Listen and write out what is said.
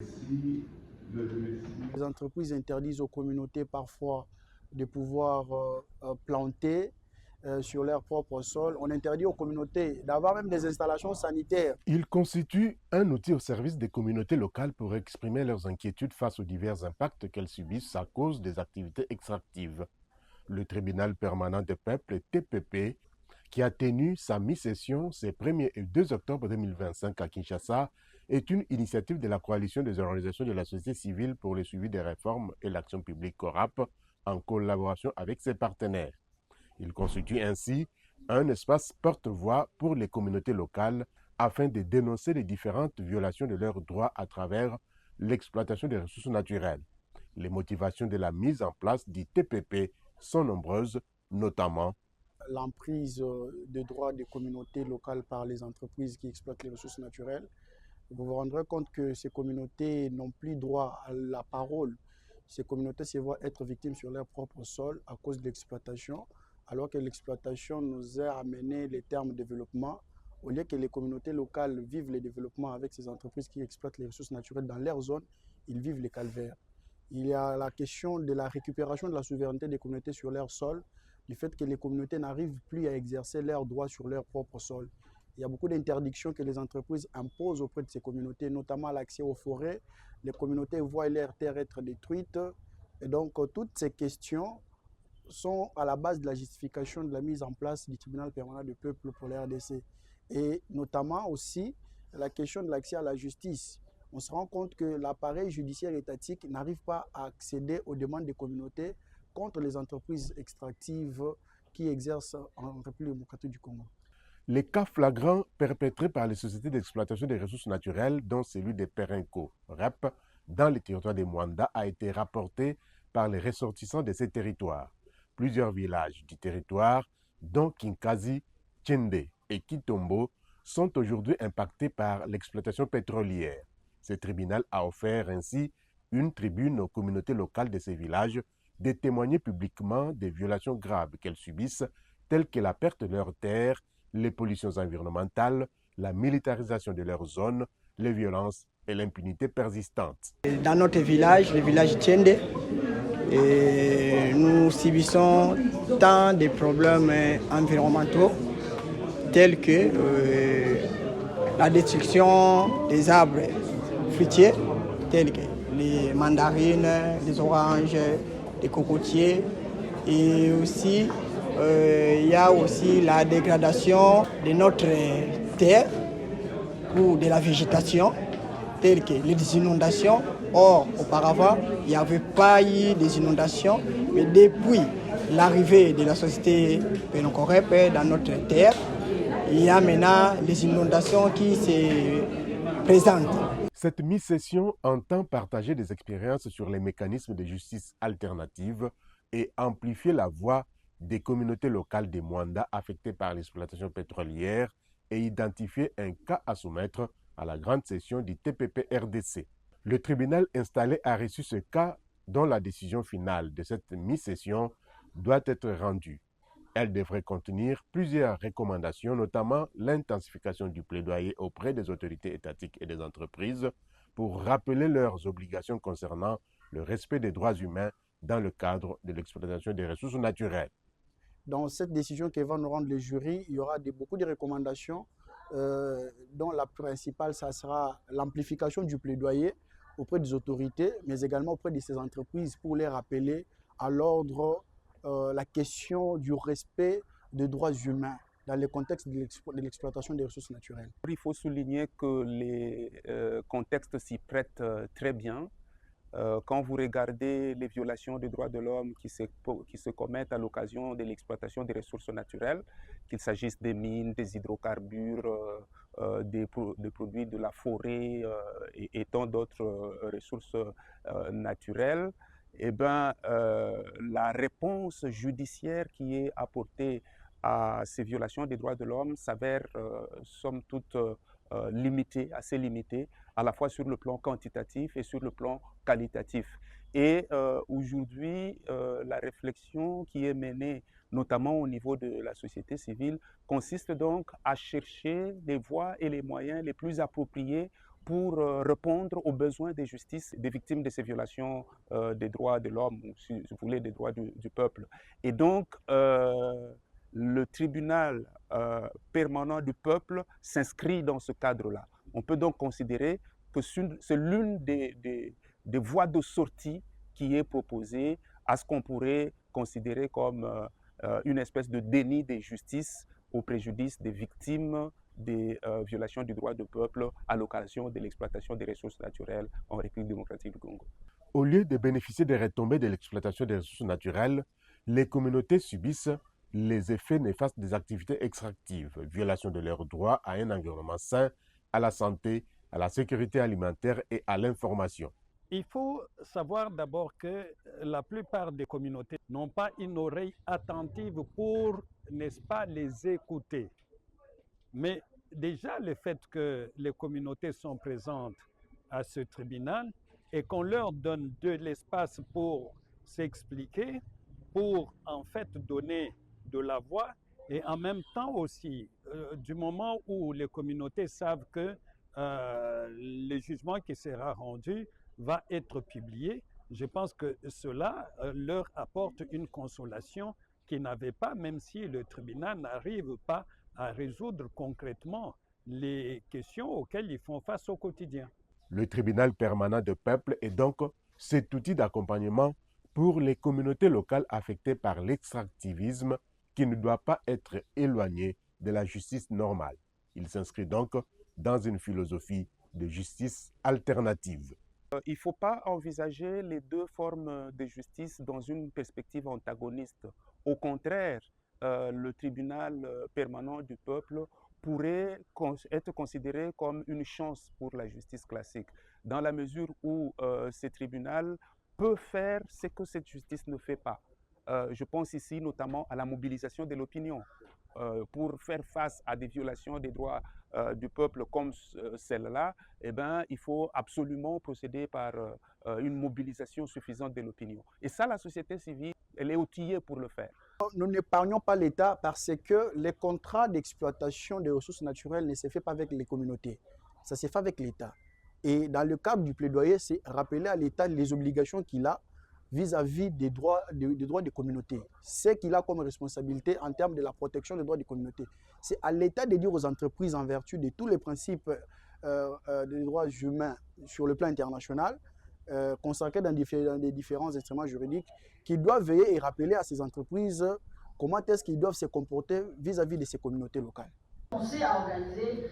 Les entreprises interdisent aux communautés parfois de pouvoir planter sur leur propre sol. On interdit aux communautés d'avoir même des installations sanitaires. Il constitue un outil au service des communautés locales pour exprimer leurs inquiétudes face aux divers impacts qu'elles subissent à cause des activités extractives. Le tribunal permanent des peuples, TPP, qui a tenu sa mi-session ces 1er et 2 octobre 2025 à Kinshasa, est une initiative de la coalition des organisations de la société civile pour le suivi des réformes et l'action publique CORAP en collaboration avec ses partenaires. Il constitue ainsi un espace porte-voix pour les communautés locales afin de dénoncer les différentes violations de leurs droits à travers l'exploitation des ressources naturelles. Les motivations de la mise en place du TPP sont nombreuses, notamment l'emprise des droits des communautés locales par les entreprises qui exploitent les ressources naturelles. Vous vous rendrez compte que ces communautés n'ont plus droit à la parole. Ces communautés se voient être victimes sur leur propre sol à cause de l'exploitation, alors que l'exploitation nous a amené les termes de développement. Au lieu que les communautés locales vivent le développement avec ces entreprises qui exploitent les ressources naturelles dans leur zone, ils vivent les calvaires. Il y a la question de la récupération de la souveraineté des communautés sur leur sol, du fait que les communautés n'arrivent plus à exercer leurs droits sur leur propre sol. Il y a beaucoup d'interdictions que les entreprises imposent auprès de ces communautés, notamment l'accès aux forêts. Les communautés voient leurs terres être détruites. Et donc, toutes ces questions sont à la base de la justification de la mise en place du tribunal permanent du peuple pour la RDC. Et notamment aussi la question de l'accès à la justice. On se rend compte que l'appareil judiciaire étatique n'arrive pas à accéder aux demandes des communautés contre les entreprises extractives qui exercent en République démocratique du Congo. les cas flagrants perpétrés par les sociétés d'exploitation des ressources naturelles, dont celui des Perenco, REP, dans les territoires des Mwanda, a été rapporté par les ressortissants de ces territoires. Plusieurs villages du territoire, dont Kinkazi, Tchende et Kitombo, sont aujourd'hui impactés par l'exploitation pétrolière. Ce tribunal a offert ainsi une tribune aux communautés locales de ces villages de témoigner publiquement des violations graves qu'elles subissent, telles que la perte de leurs terres, les pollutions environnementales, la militarisation de leurs zones, les violences et l'impunité persistante. Dans notre village, le village Tchende, nous subissons tant de problèmes environnementaux tels que la destruction des arbres fruitiers tels que les mandarines, les oranges, les cocotiers, et aussi il y a aussi la dégradation de notre terre ou de la végétation telles que les inondations. Or, auparavant, il n'y avait pas eu des inondations, mais depuis l'arrivée de la société Perenco-Rep dans notre terre, il y a maintenant les inondations qui se présentent. Cette mi-session entend partager des expériences sur les mécanismes de justice alternative et amplifier la voix des communautés locales des Mwanda affectées par l'exploitation pétrolière et identifier un cas à soumettre à la grande session du TPP-RDC. Le tribunal installé a reçu ce cas dont la décision finale de cette mi-session doit être rendue. Elle devrait contenir plusieurs recommandations, notamment l'intensification du plaidoyer auprès des autorités étatiques et des entreprises pour rappeler leurs obligations concernant le respect des droits humains dans le cadre de l'exploitation des ressources naturelles. Dans cette décision que va nous rendre le jury, il y aura beaucoup de recommandations, dont la principale, ça sera l'amplification du plaidoyer auprès des autorités, mais également auprès de ces entreprises pour les rappeler à l'ordre la question du respect des droits humains dans le contexte de l'exploitation des ressources naturelles. Il faut souligner que les contextes s'y prêtent très bien. Quand vous regardez les violations des droits de l'homme qui se commettent à l'occasion de l'exploitation des ressources naturelles, qu'il s'agisse des mines, des hydrocarbures, des produits de la forêt et tant d'autres ressources naturelles, eh bien, la réponse judiciaire qui est apportée à ces violations des droits de l'homme s'avère somme toute limitée, assez limitée, à la fois sur le plan quantitatif et sur le plan qualitatif. Et aujourd'hui, la réflexion qui est menée, notamment au niveau de la société civile, consiste donc à chercher les voies et les moyens les plus appropriés pour répondre aux besoins des justices des victimes de ces violations des droits de l'homme, ou si vous voulez, des droits du peuple. Et donc, le tribunal permanent du peuple s'inscrit dans ce cadre-là. On peut donc considérer que c'est l'une des voies de sortie qui est proposée à ce qu'on pourrait considérer comme une espèce de déni de justice au préjudice des victimes des violations du droit du peuple à l'occasion de l'exploitation des ressources naturelles en République démocratique du Congo. Au lieu de bénéficier des retombées de l'exploitation des ressources naturelles, les communautés subissent les effets néfastes des activités extractives, violation de leurs droits à un environnement sain, à la santé, à la sécurité alimentaire et à l'information. Il faut savoir d'abord que la plupart des communautés n'ont pas une oreille attentive pour, n'est-ce pas, les écouter. Mais déjà le fait que les communautés sont présentes à ce tribunal et qu'on leur donne de l'espace pour s'expliquer, pour en fait donner de la voix, et en même temps aussi, du moment où les communautés savent que le jugement qui sera rendu va être publié, je pense que cela leur apporte une consolation qu'ils n'avaient pas, même si le tribunal n'arrive pas à résoudre concrètement les questions auxquelles ils font face au quotidien. Le tribunal permanent de peuple est donc cet outil d'accompagnement pour les communautés locales affectées par l'extractivisme qui ne doit pas être éloigné de la justice normale. Il s'inscrit donc dans une philosophie de justice alternative. Il ne faut pas envisager les deux formes de justice dans une perspective antagoniste. Au contraire, le tribunal permanent du peuple pourrait être considéré comme une chance pour la justice classique, dans la mesure où ce tribunal peut faire ce que cette justice ne fait pas. Je pense ici notamment à la mobilisation de l'opinion. Pour faire face à des violations des droits du peuple comme celle-là, eh ben, il faut absolument procéder par une mobilisation suffisante de l'opinion. Et ça, la société civile, elle est outillée pour le faire. Nous n'épargnons pas l'État parce que les contrats d'exploitation des ressources naturelles ne se font pas avec les communautés. Ça se fait avec l'État. Et dans le cadre du plaidoyer, c'est rappeler à l'État les obligations qu'il a vis-à-vis des droits des communautés. Ce qu'il a comme responsabilité en termes de la protection des droits des communautés. C'est à l'État de dire aux entreprises, en vertu de tous les principes des droits humains sur le plan international, consacrés dans des différents instruments juridiques, qu'ils doivent veiller et rappeler à ces entreprises comment est-ce qu'ils doivent se comporter vis-à-vis de ces communautés locales. On s'est organisé